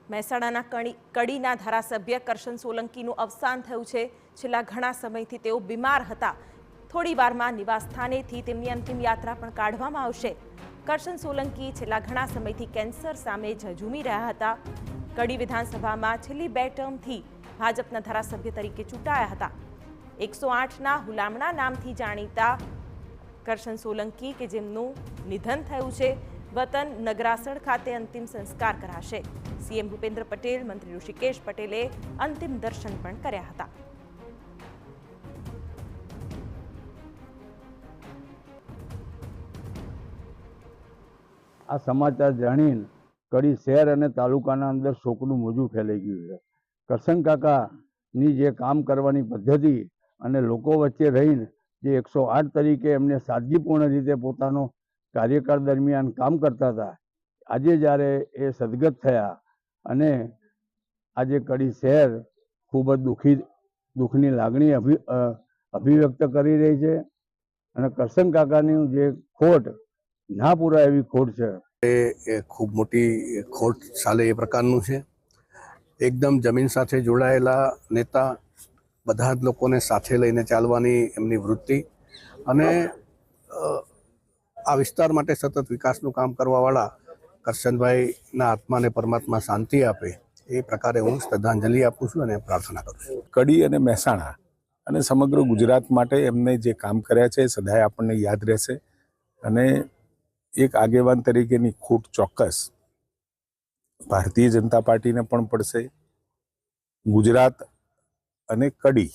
મહેસાણાના કડીના ધારાસભ્ય કરશન સોલંકીનું અવસાન થયું છે। છેલ્લા ઘણા સમયથી તેઓ બીમાર હતા। થોડી વારમાં નિવાસસ્થાનેથી તેમની અંતિમ યાત્રા પણ કાઢવામાં આવશે। કરશન સોલંકી છેલ્લા ઘણા સમયથી કેન્સર સામે ઝઝૂમી રહ્યા હતા। કડી વિધાનસભામાં છેલ્લી 2 ટર્મથી ભાજપના ધારાસભ્ય તરીકે ચૂંટાયા હતા। 108ના હુલામણા નામથી જાણીતા કરશન સોલંકી કે જેમનું નિધન થયું છે, વતન નગરાસણ ખાતે અંતિમ સંસ્કાર કરાશે। સીએમ ભૂપેન્દ્ર પટેલ, મંત્રી ઋષિકેશ પટેલે અંતિમ દર્શન પણ કર્યા હતા। આ સમાચાર જાણીને કડી શહેર અને તાલુકાના અંદર શોકનું મોજું ફેલાઈ ગયું છે। કરશન કાકાની જે કામ કરવાની પદ્ધતિ અને લોકો વચ્ચે રહીને જે 108 તરીકે એમને સાદગીપૂર્ણ રીતે પોતાનો કાર્યકાળ દરમિયાન કામ કરતા હતા, આજે જ્યારે એ સદગત થયા અને આજે કડી શહેર ખૂબ જ દુઃખની લાગણી અભિવ્યક્ત કરી રહી છે અને કરશન કાકાની જે ખોટ ના પૂરાય એવી ખોટ છે। એ ખૂબ મોટી ખોટ ચાલે એ પ્રકારનું છે। એકદમ જમીન સાથે જોડાયેલા નેતા, બધા જ લોકોને સાથે લઈને ચાલવાની એમની વૃત્તિ અને આ વિસ્તાર માટે સતત વિકાસનું કામ કરવાવાળા કરશનભાઈના આત્માને પરમાત્મા શાંતિ આપે એ પ્રકારે હું શ્રદ્ધાંજલિ આપું છું અને પ્રાર્થના કરું છું। કડી અને મહેસાણા અને સમગ્ર ગુજરાત માટે એમને જે કામ કર્યા છે સદાય આપણને યાદ રહેશે અને એક આગેવાન તરીકેની ખોટ ચોક્કસ ભારતીય જનતા પાર્ટીને પણ પડશે। ગુજરાત અને કડી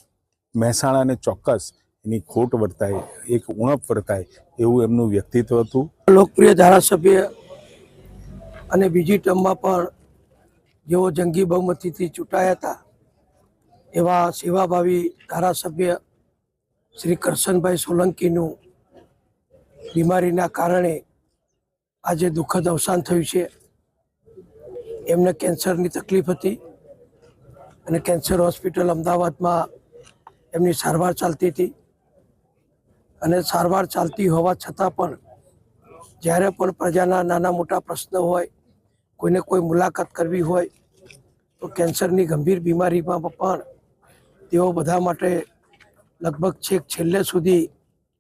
મહેસાણાને ચોક્કસ એની ખોટ વર્તાય, એક ઉણપ વર્તાય એવું એમનું વ્યક્તિત્વ હતું। લોકપ્રિય ધારાસભ્ય અને બીજી ટર્મમાં પણ જેઓ જંગી બહુમતીથી ચૂંટાયા હતા એવા સેવાભાવી ધારાસભ્ય શ્રી કરશનભાઈ સોલંકીનું બીમારીના કારણે આજે દુઃખદ અવસાન થયું છે। એમને કેન્સરની તકલીફ હતી અને કેન્સર હોસ્પિટલ અમદાવાદમાં એમની સારવાર ચાલતી હતી અને સારવાર ચાલતી હોવા છતાં પણ જ્યારે પણ પ્રજાના નાના મોટા પ્રશ્નો હોય, કોઈને કોઈ મુલાકાત કરવી હોય તો કેન્સરની ગંભીર બીમારીમાં પણ તેઓ બધા માટે લગભગ છેલ્લે સુધી